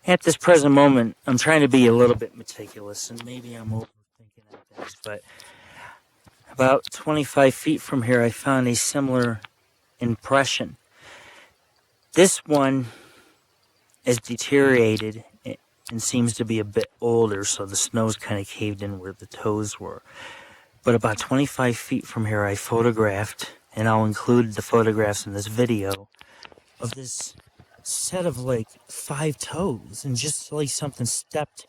At this present moment, I'm trying to be a little bit meticulous, and maybe I'm overthinking things, but about 25 feet from here, I found a similar impression. This one is deteriorated and seems to be a bit older, so the snow's kind of caved in where the toes were. But about 25 feet from here, I photographed, and I'll include the photographs in this video, of this set of like 5 toes, and just like something stepped,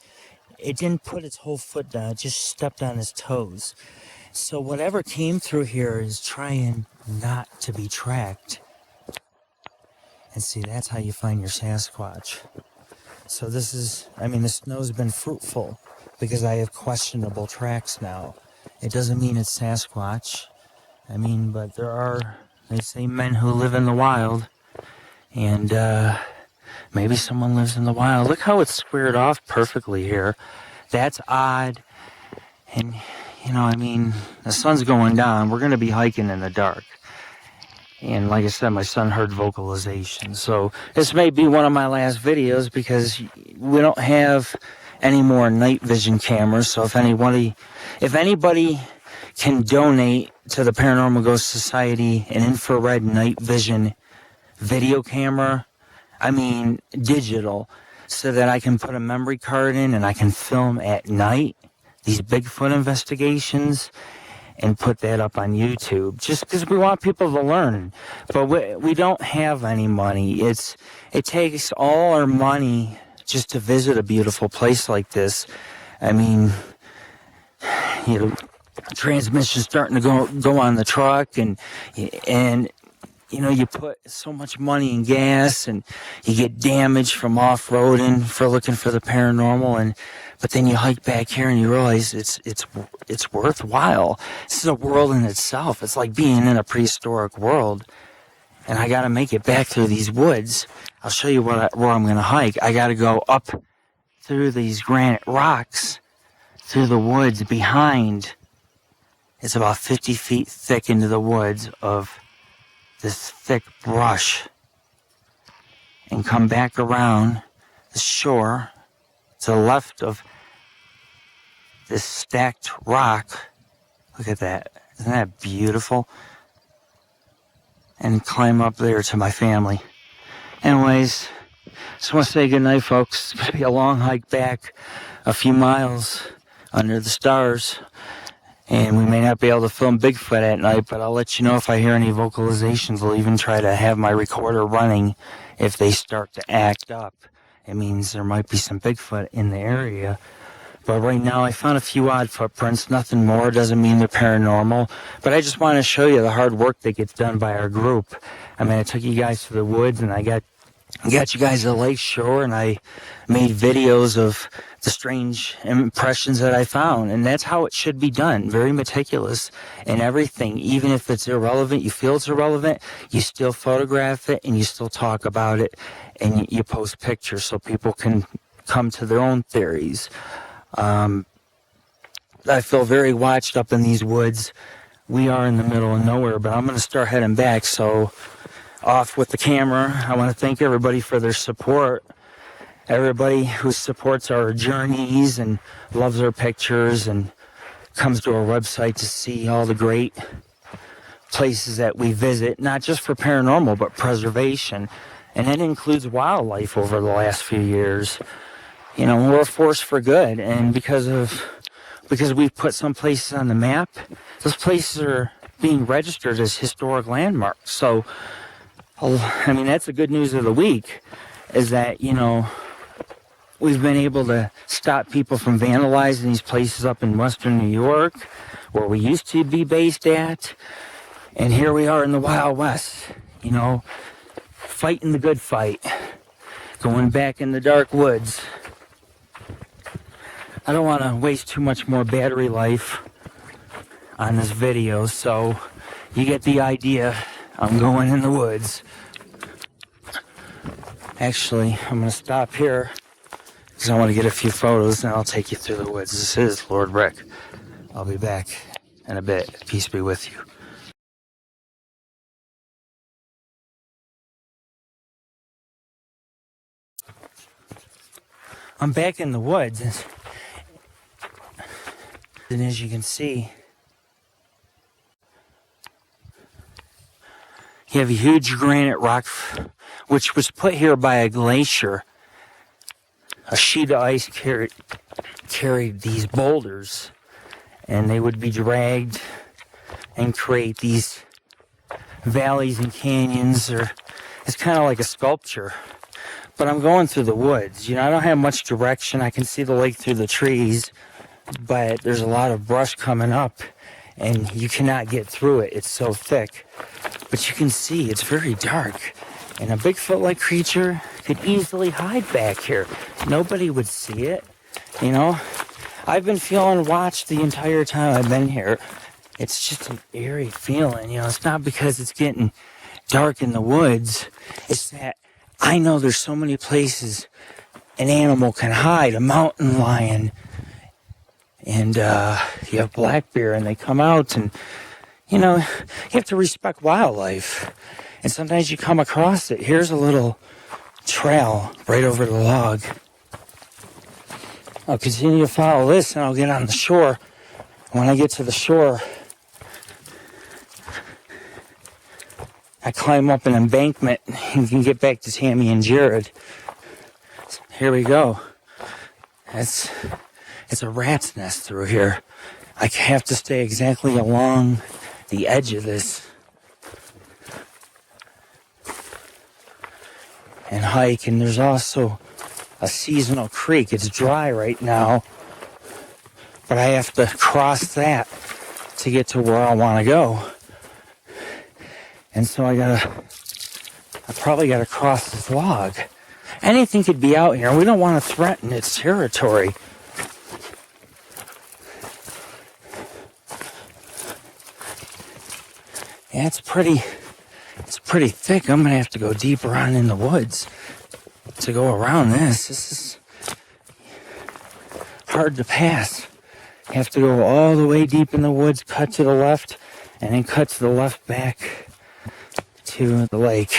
it didn't put its whole foot down, it just stepped on its toes. So whatever came through here is trying not to be tracked. And see, that's how you find your Sasquatch. So this is, I mean, the snow's been fruitful because I have questionable tracks now. It doesn't mean it's Sasquatch. I mean, but there are, they say, men who live in the wild. And maybe someone lives in the wild. Look how it's squared off perfectly here. That's odd. And, you know, I mean, the sun's going down. We're going to be hiking in the dark. And like I said, my son heard vocalization. So this may be one of my last videos because we don't have any more night vision cameras. So if anybody can donate to the Paranormal Ghost Society an infrared night vision video camera, I mean digital, so that I can put a memory card in and I can film at night these Bigfoot investigations and put that up on YouTube, just because we want people to learn. But we don't have any money. It takes all our money just to visit a beautiful place like this. I mean, you know, transmission's starting to go on the truck, and you know, you put so much money in gas, and you get damage from off-roading for looking for the paranormal, but then you hike back here and you realize it's worthwhile. This is a world in itself. It's like being in a prehistoric world, and I got to make it back through these woods. I'll show you where I'm going to hike. I got to go up through these granite rocks, through the woods behind. It's about 50 feet thick into the woods of this thick brush, and come back around the shore to the left of this stacked rock. Look at that. Isn't that beautiful? And climb up there to my family. Anyways, just want to say good night, folks. It's going to be a long hike back, a few miles under the stars. And we may not be able to film Bigfoot at night, but I'll let you know if I hear any vocalizations. I'll even try to have my recorder running if they start to act up. It means there might be some Bigfoot in the area. But right now I found a few odd footprints, nothing more. Doesn't mean they're paranormal. But I just want to show you the hard work that gets done by our group. I mean, I took you guys to the woods, and I got you guys to the lake shore, and I made videos of the strange impressions that I found. And that's how it should be done. Very meticulous and everything. Even if it's irrelevant, you feel it's irrelevant, you still photograph it and you still talk about it, and you post pictures so people can come to their own theories. I feel very watched up in these woods. We are in the middle of nowhere, but I'm going to start heading back. So off with the camera. I want to thank everybody for their support. Everybody who supports our journeys and loves our pictures and comes to our website to see all the great places that we visit, not just for paranormal, but preservation. And that includes wildlife over the last few years. You know, we're a force for good. And because we've put some places on the map, those places are being registered as historic landmarks. So, I mean, that's the good news of the week, is that, you know, we've been able to stop people from vandalizing these places up in western New York, where we used to be based at. And here we are in the Wild West, you know, fighting the good fight, going back in the dark woods. I don't want to waste too much more battery life on this video, so you get the idea. I'm going in the woods. Actually, I'm going to stop here because I want to get a few photos, and I'll take you through the woods. This is Lord Rick. I'll be back in a bit. Peace be with you. I'm back in the woods. And as you can see, you have a huge granite rock, which was put here by a glacier. A sheet of ice carried these boulders, and they would be dragged and create these valleys and canyons. It's kind of like a sculpture. But I'm going through the woods. You know, I don't have much direction. I can see the lake through the trees, but there's a lot of brush coming up, and you cannot get through it. It's so thick. But you can see it's very dark, and a Bigfoot-like creature could easily hide back here. Nobody would see it, you know. I've been feeling watched the entire time I've been here. It's just an eerie feeling, you know. It's not because it's getting dark in the woods. It's that I know there's so many places an animal can hide. A mountain lion, and you have black bear, and they come out, and you know, you have to respect wildlife. And sometimes you come across it. Here's a little trail right over the log. I'll continue to follow this, and I'll get on the shore. When I get to the shore, I climb up an embankment and can get back to Tammy and Jarrod. Here we go. It's a rat's nest through here. I have to stay exactly along the edge of this and hike. And there's also a seasonal creek. It's dry right now, but I have to cross that to get to where I want to go. And so I probably gotta cross this log. Anything could be out here. We don't want to threaten its territory. Yeah, it's pretty thick. I'm gonna have to go deeper on in the woods to go around this. This is hard to pass. You have to go all the way deep in the woods, cut to the left, and then cut to the left back to the lake.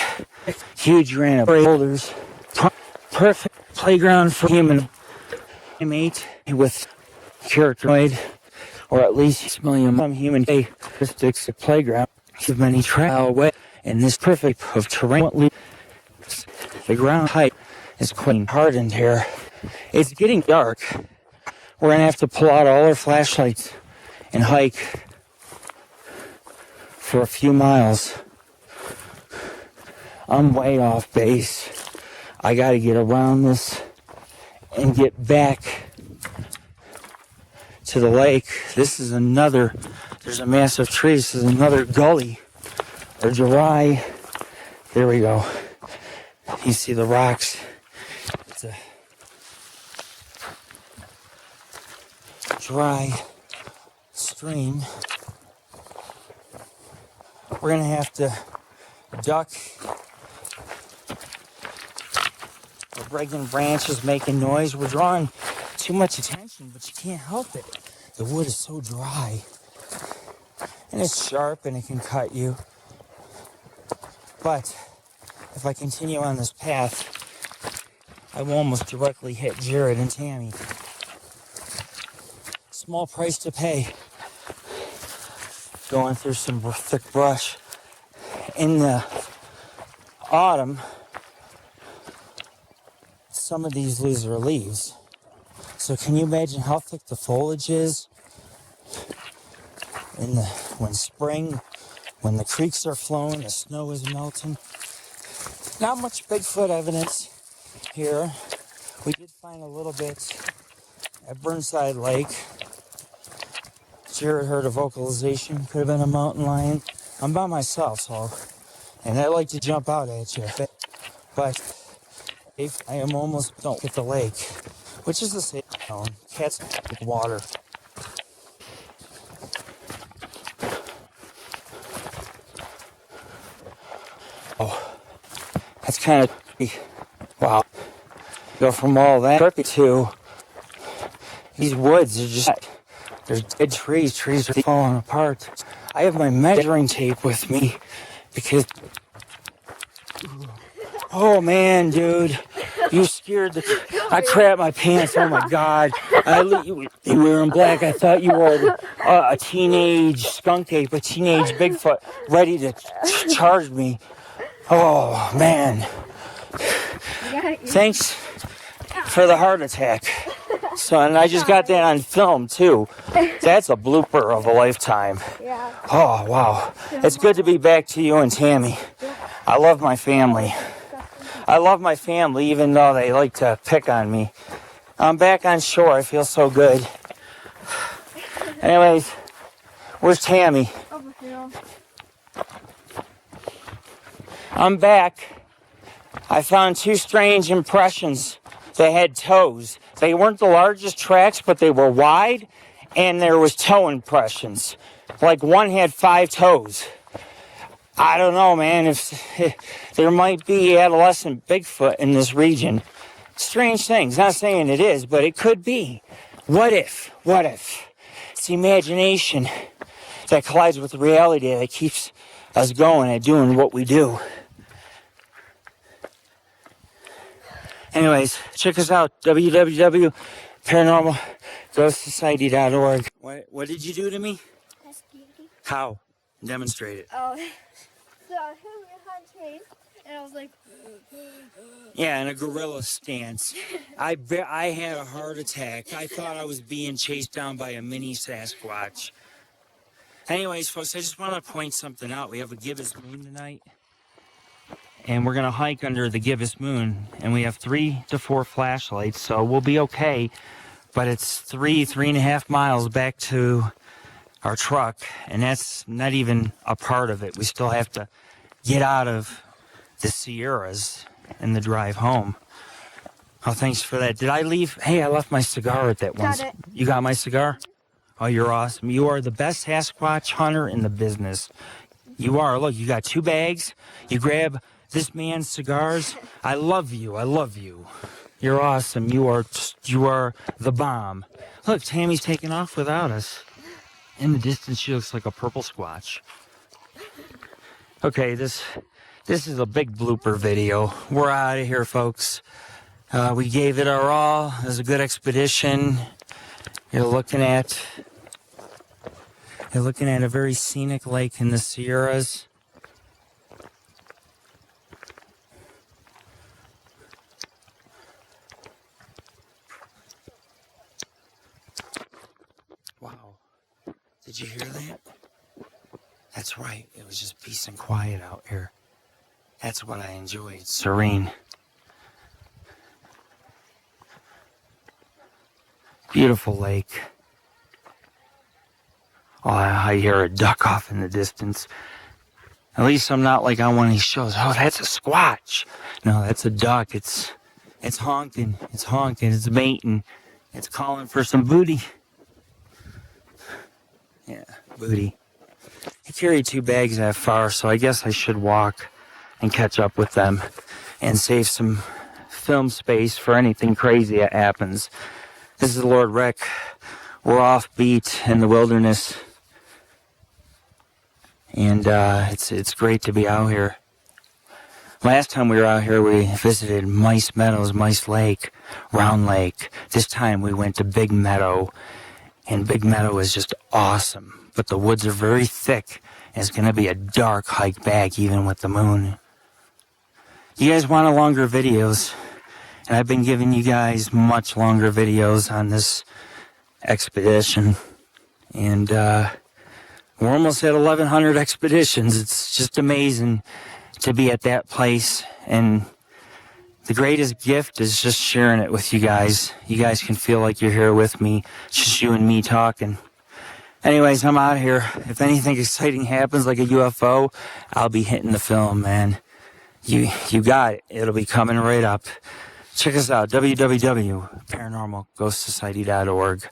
Huge granite boulders. Perfect playground for human mate with characteroid, or at least some human characteristics of playground. Give many trail away, and this perfect of terrain. The ground height is quite hardened here. It's getting dark. We're gonna have to pull out all our flashlights and hike for a few miles. I'm way off base. I gotta get around this and get back to the lake. There's a massive tree. This is another gully or dry. There we go. You see the rocks. It's a dry stream. We're gonna have to duck. We're breaking branches, making noise. We're drawing too much attention, but you can't help it. The wood is so dry, and it's sharp, and it can cut you. But if I continue on this path, I will almost directly hit Jarrod and Tammy. Small price to pay. Going through some thick brush. In the autumn, some of these lose their leaves. So can you imagine how thick the foliage is when spring, when the creeks are flowing, the snow is melting? Not much Bigfoot evidence here. We did find a little bit at Burnside Lake. Jarrod heard a vocalization. Could have been a mountain lion. I'm by myself, and I like to jump out at you. But if I am almost don't hit the lake, which is the safe zone. Cats with water. Oh, that's kind of wow. Go from all that to these woods are just there's dead trees. Trees are falling apart. I have my measuring tape with me because oh man, dude, You scared the... I crapped my pants. Oh, my God. You were wearing black. I thought you were a teenage skunk ape, a teenage Bigfoot, ready to charge me. Oh, man. Thanks for the heart attack. So, and I just got that on film, too. That's a blooper of a lifetime. Yeah. Oh, wow. It's good to be back to you and Tammy. I love my family. I love my family, even though they like to pick on me. I'm back on shore. I feel so good. Anyways, where's Tammy? Over here. I'm back. I found 2 strange impressions. They had toes. They weren't the largest tracks, but they were wide, and there was toe impressions. Like one had 5 toes. I don't know, man, if there might be adolescent Bigfoot in this region. Strange things. Not saying it is, but it could be. What if? What if? It's the imagination that collides with reality that keeps us going at doing what we do. Anyways, check us out, www.paranormalghostsociety.org. What did you do to me? How? Demonstrate it. Oh, so I hit me behind chase, and I was like... Yeah, in a gorilla stance. I had a heart attack. I thought I was being chased down by a mini-squatch. Anyways, folks, I just want to point something out. We have a gibbous moon tonight. And we're going to hike under the gibbous moon. And we have 3 to 4 flashlights, so we'll be okay. But it's 3.5 miles back to our truck. And that's not even a part of it. We still have to get out of the Sierras in the drive home. Oh, thanks for that. Did I leave? Hey, I left my cigar at that one. Got it. You got my cigar? Oh, you're awesome. You are the best Sasquatch hunter in the business. You are. Look, you got 2 bags. You grab this man's cigars. I love you. I love you. You're awesome. You are the bomb. Look, Tammy's taking off without us. In the distance, she looks like a purple squatch. Okay, this is a big blooper video. We're out of here, folks. We gave it our all. It was a good expedition. You're looking at a very scenic lake in the Sierras. Wow. Did you hear that? That's right. It was just peace and quiet out here. That's what I enjoyed. Serene. Beautiful lake. Oh, I hear a duck off in the distance. At least I'm not like on one of these shows. Oh, that's a squatch. No, that's a duck. It's honking. It's honking. It's mating. It's calling for some booty. Yeah, booty. I carry 2 bags that far, so I guess I should walk and catch up with them and save some film space for anything crazy that happens. This is Lord Rick. We're off beat in the wilderness. And it's great to be out here. Last time we were out here, we visited Mice Meadows, Mice Lake, Round Lake. This time we went to Big Meadow. And Big Meadow is just awesome. But the woods are very thick. And it's going to be a dark hike back even with the moon. You guys want longer videos. And I've been giving you guys much longer videos on this expedition. And we're almost at 1,100 expeditions. It's just amazing to be at that place. And the greatest gift is just sharing it with you guys. You guys can feel like you're here with me. It's just you and me talking. Anyways, I'm out of here. If anything exciting happens like a UFO, I'll be hitting the film, man. You got it. It'll be coming right up. Check us out, www.paranormalghostsociety.org.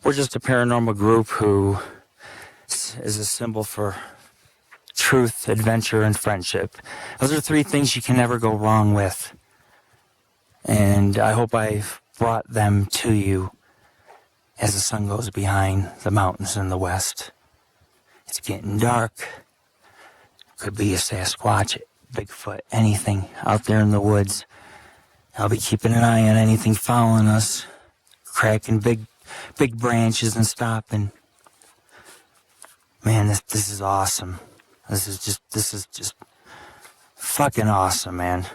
We're just a paranormal group who is a symbol for truth, adventure, and friendship. Those are 3 things you can never go wrong with. And I hope I've brought them to you as the sun goes behind the mountains in the west. It's getting dark. Could be a Sasquatch, Bigfoot, anything out there in the woods. I'll be keeping an eye on anything following us, cracking big branches and stopping. Man, this is awesome. This is just fucking awesome, man.